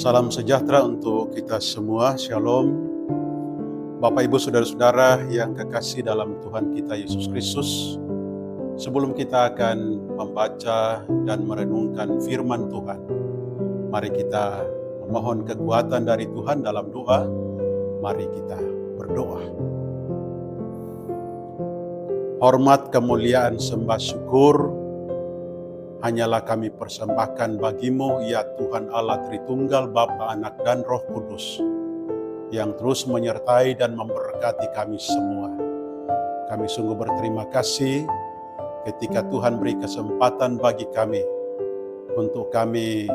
Salam sejahtera untuk kita semua, Shalom. Bapak Ibu Saudara-saudara yang kekasih dalam Tuhan kita Yesus Kristus, sebelum kita akan membaca dan merenungkan firman Tuhan, mari kita memohon kekuatan dari Tuhan dalam doa. Mari kita berdoa. Hormat, kemuliaan, sembah syukur hanyalah kami persembahkan bagimu, ya Tuhan Allah Tritunggal, Bapa, Anak, dan Roh Kudus, yang terus menyertai dan memberkati kami semua. Kami sungguh berterima kasih ketika Tuhan beri kesempatan bagi kami untuk kami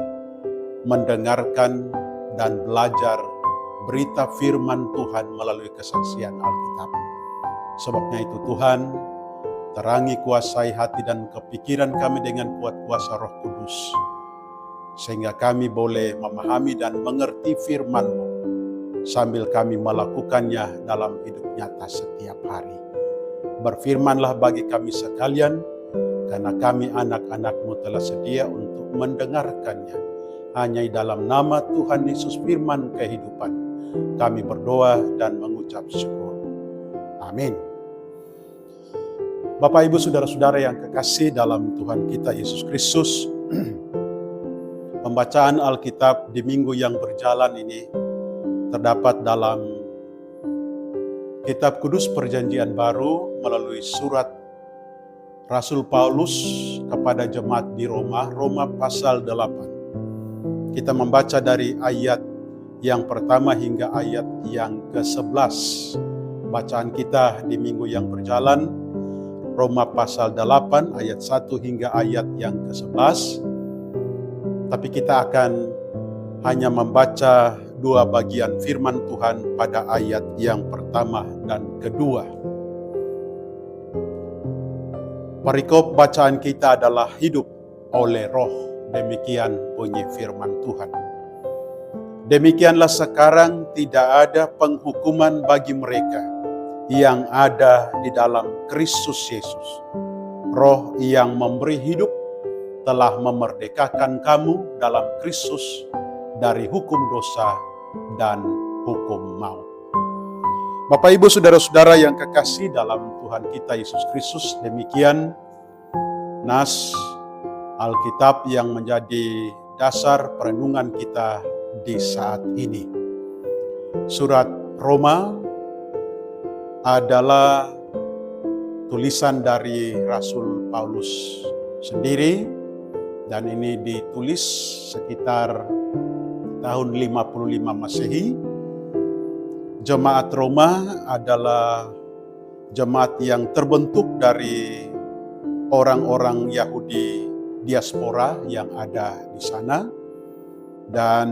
mendengarkan dan belajar berita firman Tuhan melalui kesaksian Alkitab. Sebabnya itu Tuhan, terangi, kuasai hati dan kepikiran kami dengan kuat kuasa Roh Kudus, sehingga kami boleh memahami dan mengerti firman-Mu, sambil kami melakukannya dalam hidup nyata setiap hari. Berfirmanlah bagi kami sekalian, karena kami anak-anak-Mu telah sedia untuk mendengarkannya. Hanya di dalam nama Tuhan Yesus firman kehidupan, kami berdoa dan mengucap syukur. Amin. Bapak, Ibu, Saudara-saudara yang kekasih dalam Tuhan kita Yesus Kristus, pembacaan Alkitab di minggu yang berjalan ini terdapat dalam Kitab Kudus Perjanjian Baru melalui surat Rasul Paulus kepada jemaat di Roma, Roma pasal 8. Kita membaca dari ayat yang pertama hingga ayat yang ke-11. Bacaan kita di minggu yang berjalan Roma pasal 8 ayat 1 hingga ayat yang ke-11. Tapi kita akan hanya membaca dua bagian firman Tuhan pada ayat yang pertama dan kedua. Perikop bacaan kita adalah hidup oleh Roh. Demikian bunyi firman Tuhan. Demikianlah sekarang tidak ada penghukuman bagi mereka yang ada di dalam Kristus Yesus. Roh yang memberi hidup telah memerdekakan kamu dalam Kristus dari hukum dosa dan hukum maut. Bapak, Ibu, Saudara-saudara yang kekasih dalam Tuhan kita Yesus Kristus, demikian nas Alkitab yang menjadi dasar perenungan kita di saat ini. Surat Roma adalah tulisan dari Rasul Paulus sendiri, dan ini ditulis sekitar tahun 55 Masehi. Jemaat Roma adalah jemaat yang terbentuk dari orang-orang Yahudi diaspora yang ada di sana, dan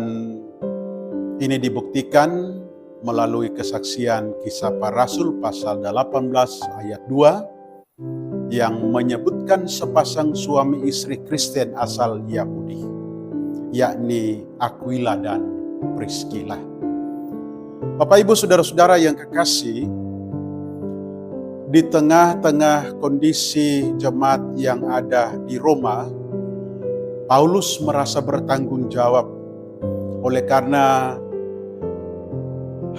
ini dibuktikan melalui kesaksian Kisah Para Rasul pasal 18 ayat 2 yang menyebutkan sepasang suami istri Kristen asal Yahudi, yakni Aquila dan Priscilla. Bapak, Ibu, Saudara-saudara yang kekasih, di tengah-tengah kondisi jemaat yang ada di Roma, Paulus merasa bertanggung jawab oleh karena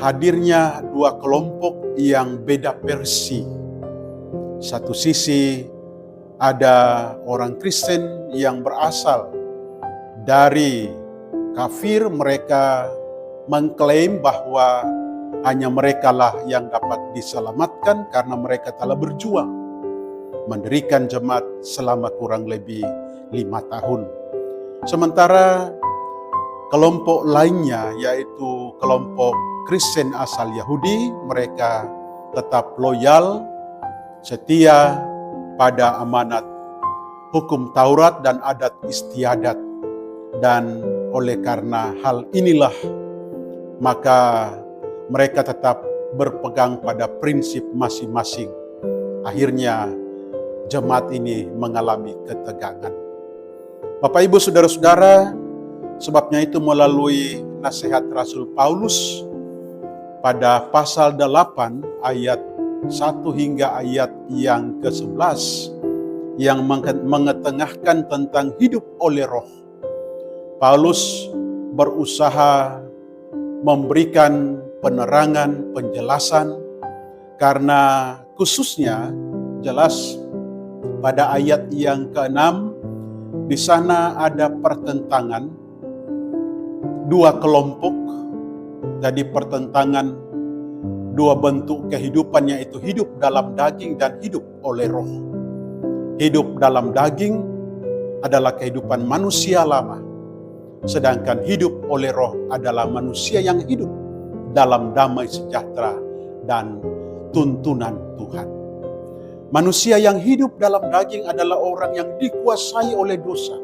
hadirnya dua kelompok yang beda versi. Satu sisi ada orang Kristen yang berasal dari kafir, mereka mengklaim bahwa hanya merekalah yang dapat diselamatkan karena mereka telah berjuang mendirikan jemaat selama kurang lebih 5 tahun. Sementara kelompok lainnya, yaitu kelompok Kristen asal Yahudi, mereka tetap loyal, setia pada amanat hukum Taurat dan adat istiadat. Dan oleh karena hal inilah, maka mereka tetap berpegang pada prinsip masing-masing. Akhirnya jemaat ini mengalami ketegangan. Bapak, Ibu, Saudara-saudara, sebabnya itu melalui nasihat Rasul Paulus pada pasal 8 ayat 1 hingga ayat yang ke-11 yang mengetengahkan tentang hidup oleh Roh, Paulus berusaha memberikan penerangan, penjelasan, karena khususnya jelas pada ayat yang ke-6 di sana ada pertentangan dua kelompok. Jadi pertentangan dua bentuk kehidupan, yaitu hidup dalam daging dan hidup oleh roh. Hidup dalam daging adalah kehidupan manusia lama, sedangkan hidup oleh roh adalah manusia yang hidup dalam damai sejahtera dan tuntunan Tuhan. Manusia yang hidup dalam daging adalah orang yang dikuasai oleh dosa,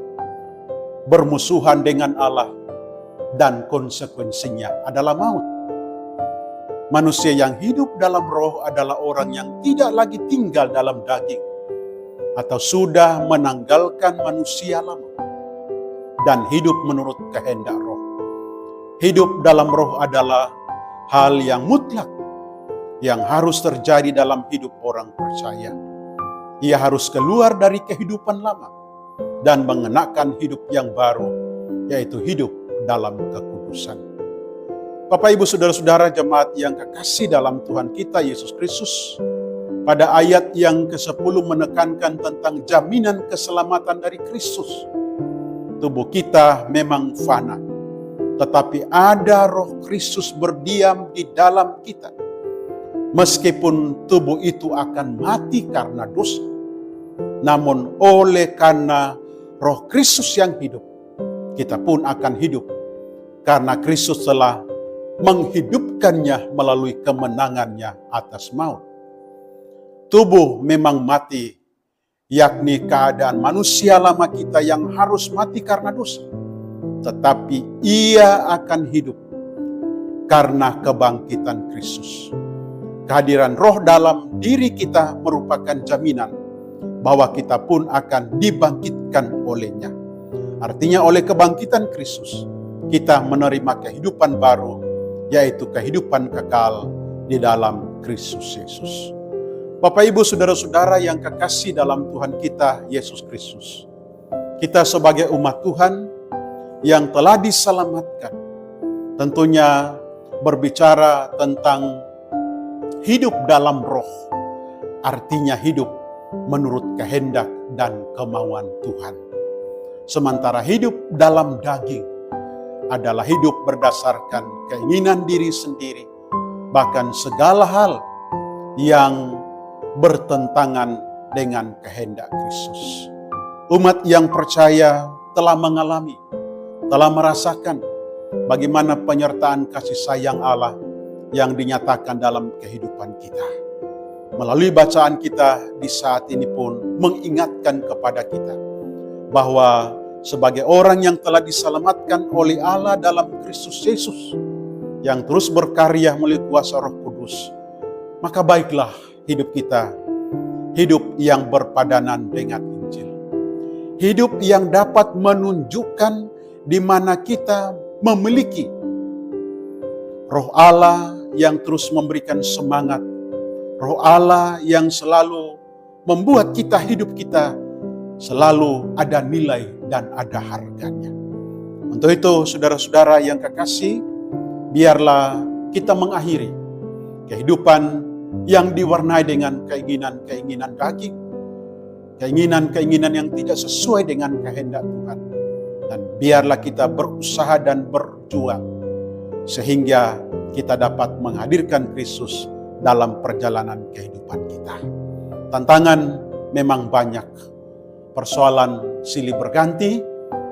bermusuhan dengan Allah, dan konsekuensinya adalah maut. Manusia yang hidup dalam roh adalah orang yang tidak lagi tinggal dalam daging, atau sudah menanggalkan manusia lama, dan hidup menurut kehendak roh. Hidup dalam roh adalah hal yang mutlak, yang harus terjadi dalam hidup orang percaya. Ia harus keluar dari kehidupan lama dan mengenakan hidup yang baru, yaitu hidup dalam kekudusan. Bapak, Ibu, Saudara-saudara jemaat yang kekasih dalam Tuhan kita Yesus Kristus, pada ayat yang ke-10 menekankan tentang jaminan keselamatan dari Kristus. Tubuh kita memang fana, tetapi ada roh Kristus berdiam di dalam kita. Meskipun tubuh itu akan mati karena dosa, namun oleh karena roh Kristus yang hidup, kita pun akan hidup, karena Kristus telah menghidupkannya melalui kemenangannya atas maut. Tubuh memang mati, yakni keadaan manusia lama kita yang harus mati karena dosa, tetapi ia akan hidup karena kebangkitan Kristus. Kehadiran roh dalam diri kita merupakan jaminan bahwa kita pun akan dibangkitkan olehnya. Artinya oleh kebangkitan Kristus, kita menerima kehidupan baru, yaitu kehidupan kekal di dalam Kristus Yesus. Bapak, Ibu, Saudara-saudara yang kekasih dalam Tuhan kita Yesus Kristus, kita sebagai umat Tuhan yang telah diselamatkan, tentunya berbicara tentang hidup dalam roh, artinya hidup menurut kehendak dan kemauan Tuhan. Sementara hidup dalam daging adalah hidup berdasarkan keinginan diri sendiri, bahkan segala hal yang bertentangan dengan kehendak Kristus. Umat yang percaya telah mengalami, telah merasakan bagaimana penyertaan kasih sayang Allah yang dinyatakan dalam kehidupan kita. Melalui bacaan kita di saat ini pun mengingatkan kepada kita bahwa sebagai orang yang telah diselamatkan oleh Allah dalam Kristus Yesus, yang terus berkarya melalui kuasa Roh Kudus, maka baiklah hidup kita, hidup yang berpadanan dengan Injil. Hidup yang dapat menunjukkan di mana kita memiliki Roh Allah yang terus memberikan semangat, Roh Allah yang selalu membuat hidup kita selalu ada nilai dan ada harganya. Untuk itu, saudara-saudara yang kekasih, biarlah kita mengakhiri kehidupan yang diwarnai dengan keinginan-keinginan daging, keinginan-keinginan yang tidak sesuai dengan kehendak Tuhan. Dan biarlah kita berusaha dan berjuang sehingga kita dapat menghadirkan Kristus dalam perjalanan kehidupan kita. Tantangan memang banyak, persoalan silih berganti,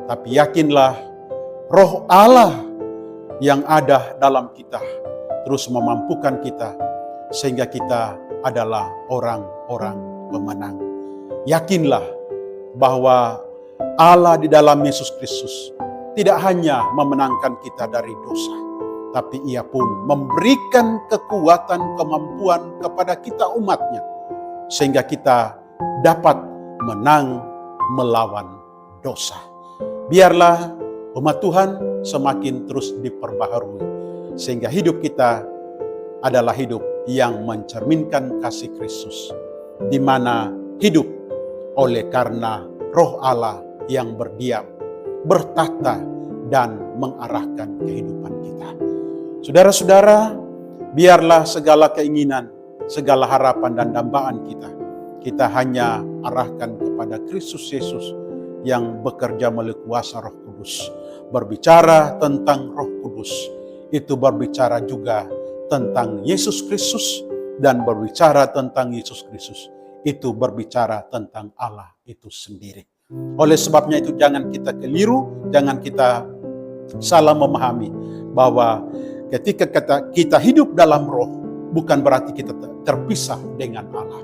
tapi yakinlah Roh Allah yang ada dalam kita terus memampukan kita sehingga kita adalah orang-orang pemenang. Yakinlah bahwa Allah di dalam Yesus Kristus tidak hanya memenangkan kita dari dosa, tapi Ia pun memberikan kekuatan, kemampuan kepada kita umatnya, sehingga kita dapat menang melawan dosa. Biarlah umat Tuhan semakin terus diperbaharui, sehingga hidup kita adalah hidup yang mencerminkan kasih Kristus, di mana hidup oleh karena Roh Allah yang berdiam, bertata dan mengarahkan kehidupan kita. Saudara-saudara, biarlah segala keinginan, segala harapan dan dambaan kita hanya arahkan kepada Kristus Yesus yang bekerja melalui kuasa Roh Kudus. Berbicara tentang Roh Kudus, itu berbicara juga tentang Yesus Kristus, dan berbicara tentang Yesus Kristus, itu berbicara tentang Allah itu sendiri. Oleh sebabnya itu jangan kita keliru, jangan kita salah memahami bahwa ketika kita hidup dalam roh, bukan berarti kita terpisah dengan Allah.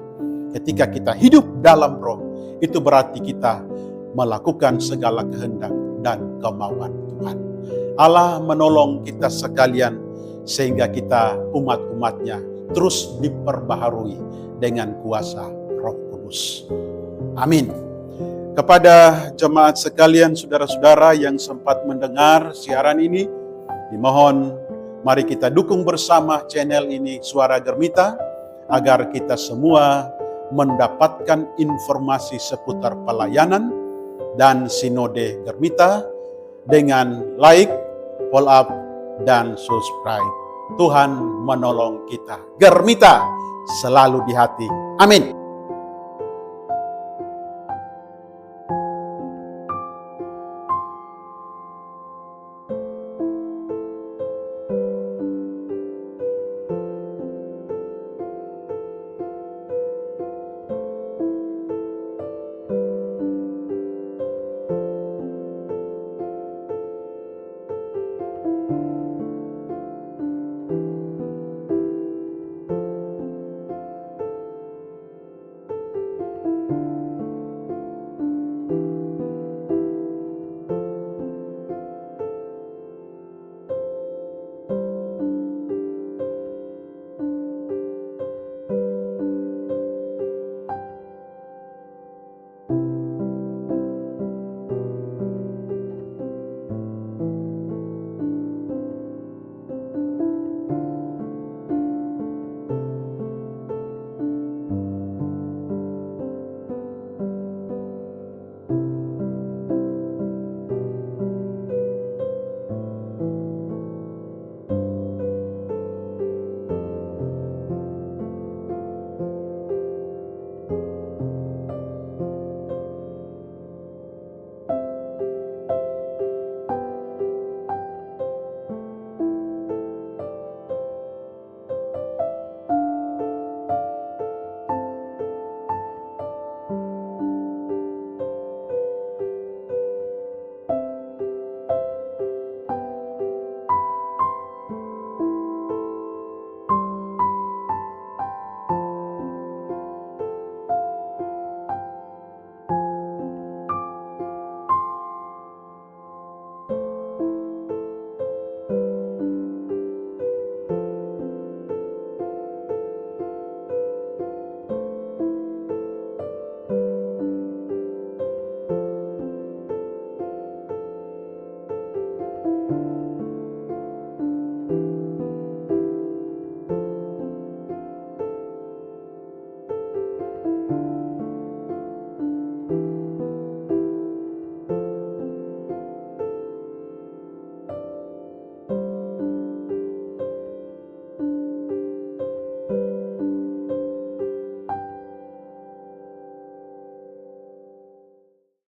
Ketika kita hidup dalam roh, itu berarti kita melakukan segala kehendak dan kemauan Tuhan. Allah menolong kita sekalian sehingga kita umat-umatnya terus diperbaharui dengan kuasa Roh Kudus. Amin. Kepada jemaat sekalian, saudara-saudara yang sempat mendengar siaran ini, dimohon mari kita dukung bersama channel ini Suara Germita, agar kita semua mendapatkan informasi seputar pelayanan dan sinode Germita dengan like, follow up, dan subscribe. Tuhan menolong kita. Germita selalu di hati. Amin.